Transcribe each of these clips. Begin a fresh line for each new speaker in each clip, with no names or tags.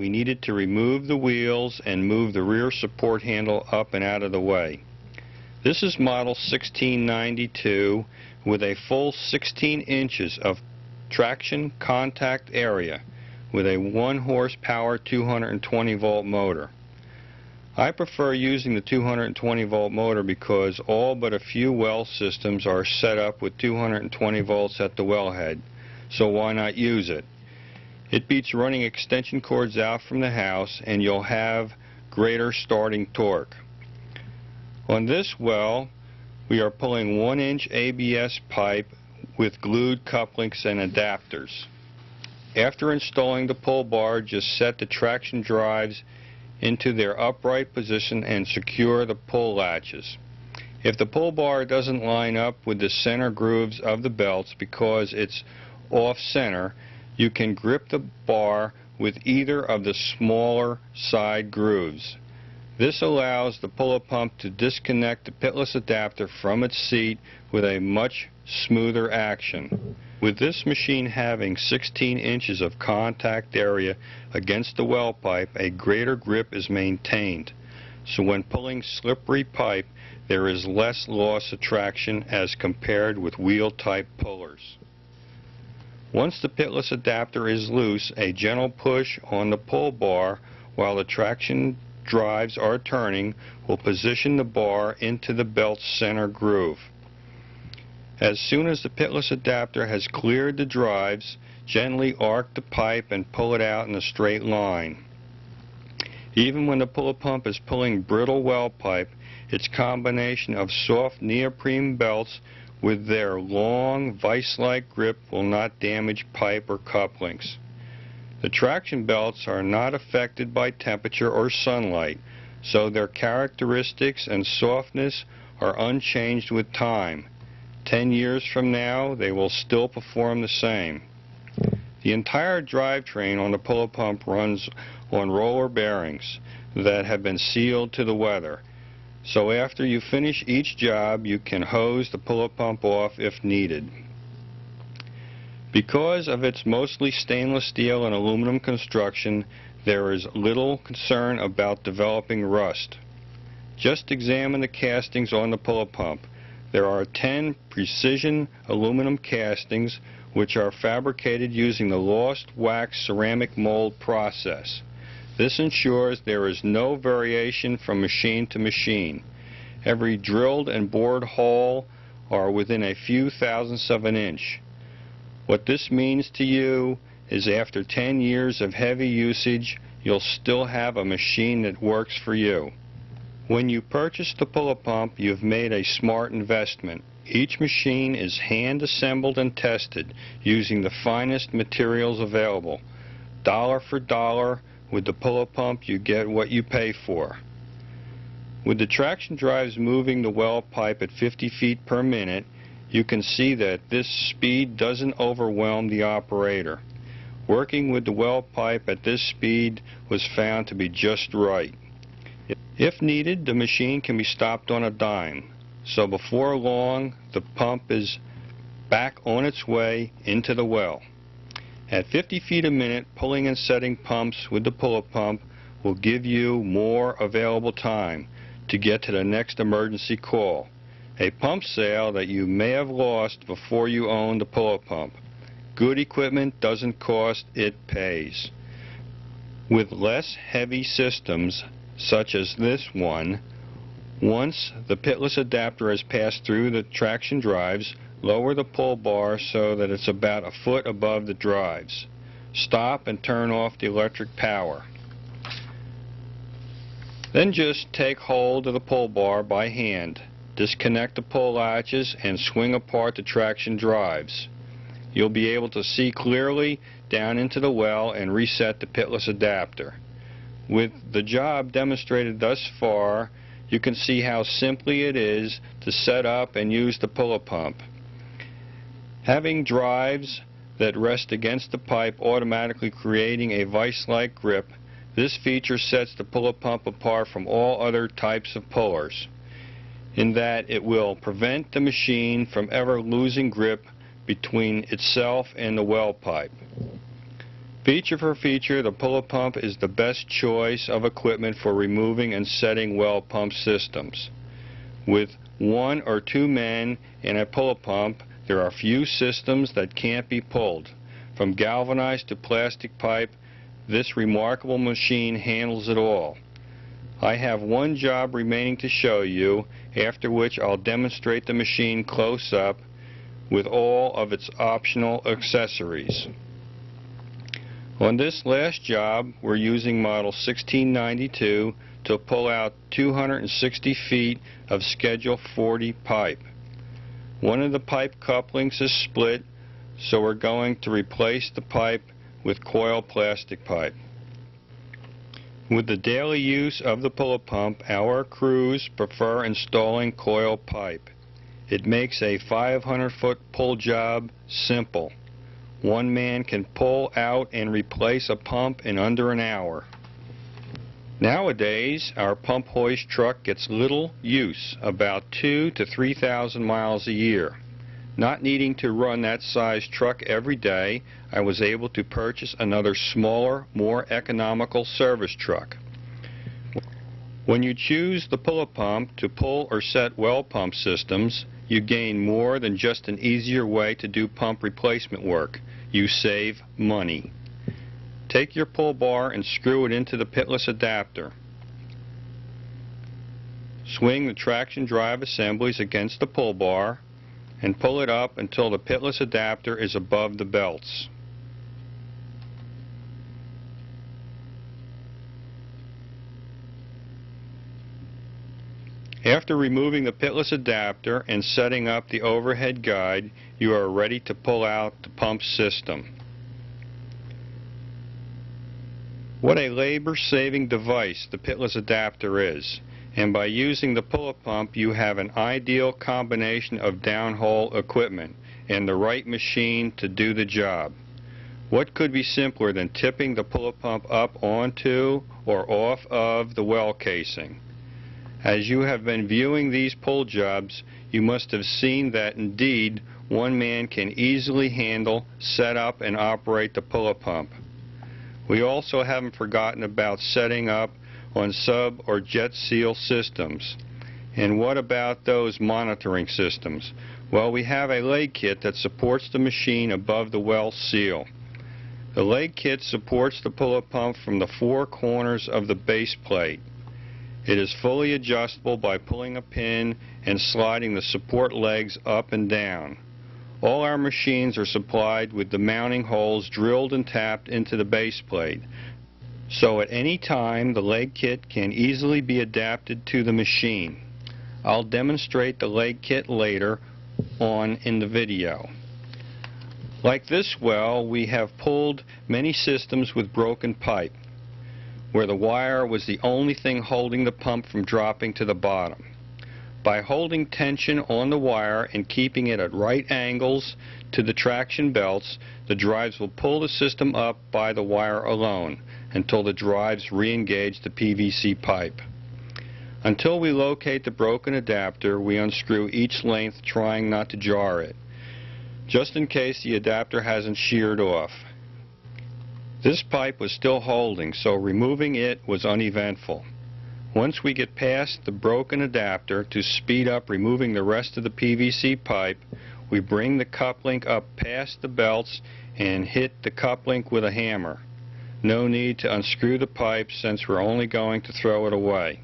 we needed to remove the wheels and move the rear support handle up and out of the way. This is model 1692 with a full 16 inches of traction contact area with a 1 horsepower 220 volt motor. I prefer using the 220 volt motor because all but a few well systems are set up with 220 volts at the wellhead, so why not use it? It beats running extension cords out from the house, and you'll have greater starting torque. On this well, we are pulling 1-inch ABS pipe with glued couplings and adapters. After installing the pull bar, just set the traction drives into their upright position and secure the pull latches. If the pull bar doesn't line up with the center grooves of the belts because it's off center, you can grip the bar with either of the smaller side grooves. This allows the Pul-A-Pump to disconnect the pitless adapter from its seat with a much smoother action. With this machine having 16 inches of contact area against the well pipe, a greater grip is maintained. So when pulling slippery pipe, there is less loss of traction as compared with wheel-type pullers. Once the pitless adapter is loose, a gentle push on the pull bar while the traction drives are turning will position the bar into the belt's center groove. As soon as the pitless adapter has cleared the drives, gently arc the pipe and pull it out in a straight line. Even when the Pul-A-Pump is pulling brittle well pipe, its combination of soft neoprene belts with their long vice-like grip will not damage pipe or couplings. The traction belts are not affected by temperature or sunlight, so their characteristics and softness are unchanged with time. 10 years from now, they will still perform the same. The entire drivetrain on the Pul-A-Pump runs on roller bearings that have been sealed to the weather. So after you finish each job, you can hose the Pul-A-Pump off if needed. Because of its mostly stainless steel and aluminum construction, there is little concern about developing rust. Just examine the castings on the Pul-A-Pump. There are 10 precision aluminum castings which are fabricated using the lost wax ceramic mold process. This ensures there is no variation from machine to machine. Every drilled and bored hole are within a few thousandths of an inch. What this means to you is after 10 years of heavy usage, you'll still have a machine that works for you. When you purchase the Pul-A-Pump, you've made a smart investment. Each machine is hand assembled and tested using the finest materials available. Dollar for dollar, with the Pul-A-Pump you get what you pay for. With the traction drives moving the well pipe at 50 feet per minute, you can see that this speed doesn't overwhelm the operator. Working with the well pipe at this speed was found to be just right. If needed, the machine can be stopped on a dime, so before long the pump is back on its way into the well. At 50 feet a minute, pulling and setting pumps with the Pul-A-Pump will give you more available time to get to the next emergency call, a pump sale that you may have lost before you owned the Pul-A-Pump. Good equipment doesn't cost, it pays. With less heavy systems, such as this one, once the pitless adapter has passed through the traction drives, lower the pull bar so that it's about a foot above the drives. Stop and turn off the electric power. Then just take hold of the pull bar by hand. Disconnect the pull latches and swing apart the traction drives. You'll be able to see clearly down into the well and reset the pitless adapter. With the job demonstrated thus far, you can see how simply it is to set up and use the Pul-A-Pump. Having drives that rest against the pipe automatically creating a vice-like grip, this feature sets the Pul-A-Pump apart from all other types of pullers, in that it will prevent the machine from ever losing grip between itself and the well pipe. Feature for feature, the Pul-A-Pump is the best choice of equipment for removing and setting well pump systems. With 1 or 2 men in a Pul-A-Pump, there are few systems that can't be pulled. From galvanized to plastic pipe, this remarkable machine handles it all. I have one job remaining to show you, after which I'll demonstrate the machine close up with all of its optional accessories. On this last job, we're using model 1692 to pull out 260 feet of Schedule 40 pipe. One of the pipe couplings is split, so we're going to replace the pipe with coil plastic pipe. With the daily use of the Pul-A-Pump, our crews prefer installing coil pipe. It makes a 500-foot pull job simple. One man can pull out and replace a pump in under an hour. Nowadays, our pump hoist truck gets little use, about 2,000 to 3,000 miles a year. Not needing to run that size truck every day, I was able to purchase another smaller, more economical service truck. When you choose the Pul-A-Pump to pull or set well pump systems, you gain more than just an easier way to do pump replacement work. You save money. Take your pull bar and screw it into the pitless adapter. Swing the traction drive assemblies against the pull bar and pull it up until the pitless adapter is above the belts. After removing the pitless adapter and setting up the overhead guide, you are ready to pull out the pump system. What a labor-saving device the pitless adapter is, and by using the Pul-A-Pump you have an ideal combination of downhole equipment and the right machine to do the job. What could be simpler than tipping the Pul-A-Pump up onto or off of the well casing? As you have been viewing these pull jobs, you must have seen that indeed one man can easily handle, set up, and operate the Pul-A-Pump. We also haven't forgotten about setting up on sub or jet seal systems. And what about those monitoring systems? Well, we have a leg kit that supports the machine above the well seal. The leg kit supports the Pul-A-Pump from the 4 corners of the base plate. It is fully adjustable by pulling a pin and sliding the support legs up and down. All our machines are supplied with the mounting holes drilled and tapped into the base plate, so at any time the leg kit can easily be adapted to the machine. I'll demonstrate the leg kit later on in the video. Like this well, we have pulled many systems with broken pipe, where the wire was the only thing holding the pump from dropping to the bottom. By holding tension on the wire and keeping it at right angles to the traction belts, the drives will pull the system up by the wire alone until the drives re-engage the PVC pipe. Until we locate the broken adapter, we unscrew each length, trying not to jar it, just in case the adapter hasn't sheared off. This pipe was still holding, so removing it was uneventful. Once we get past the broken adapter, to speed up removing the rest of the PVC pipe, we bring the coupling up past the belts and hit the coupling with a hammer. No need to unscrew the pipe since we're only going to throw it away.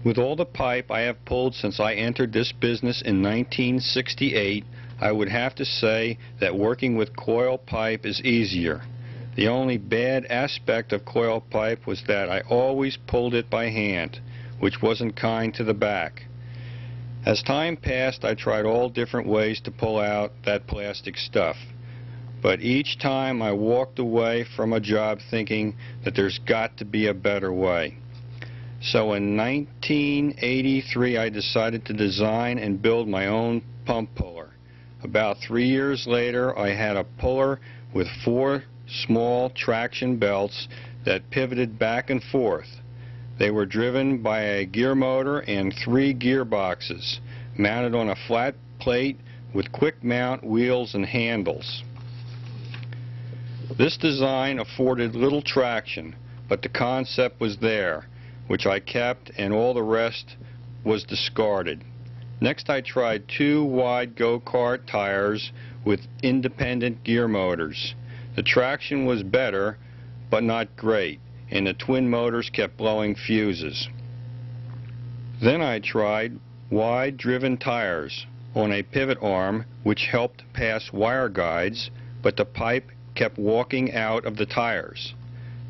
With all the pipe I have pulled since I entered this business in 1968, I would have to say that working with coil pipe is easier. The only bad aspect of coil pipe was that I always pulled it by hand, which wasn't kind to the back. As time passed, I tried all different ways to pull out that plastic stuff, but each time I walked away from a job thinking that there's got to be a better way. So in 1983 I decided to design and build my own pump puller. About 3 years later I had a puller with 4 small traction belts that pivoted back and forth. They were driven by a gear motor and 3 gearboxes mounted on a flat plate with quick mount wheels and handles. This design afforded little traction, but the concept was there, which I kept, and all the rest was discarded. Next, I tried 2 wide go-kart tires with independent gear motors. The traction was better, but not great, and the twin motors kept blowing fuses. Then I tried wide-driven tires on a pivot arm, which helped pass wire guides, but the pipe kept walking out of the tires.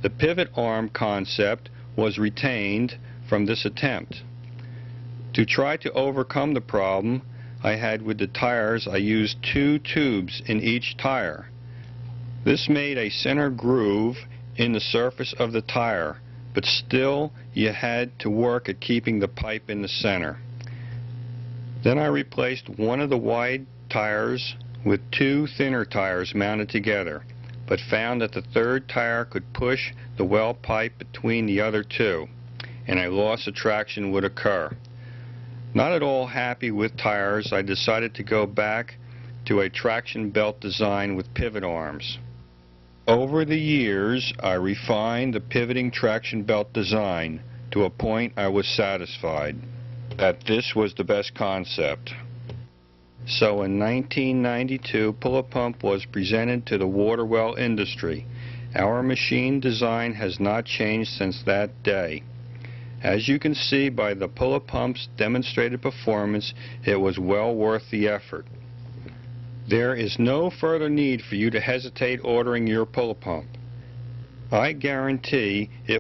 The pivot arm concept was retained from this attempt. To try to overcome the problem I had with the tires, I used 2 tubes in each tire. This made a center groove in the surface of the tire, but still you had to work at keeping the pipe in the center. Then I replaced one of the wide tires with 2 thinner tires mounted together, but found that the third tire could push the well pipe between the other 2, and a loss of traction would occur. Not at all happy with tires, I decided to go back to a traction belt design with pivot arms. Over the years, I refined the pivoting traction belt design to a point I was satisfied that this was the best concept. So in 1992, Pul-A-Pump was presented to the water well industry. Our machine design has not changed since that day. As you can see by the Pul-A-Pump's demonstrated performance, it was well worth the effort. There is no further need for you to hesitate ordering your Pul-A-Pump. I guarantee it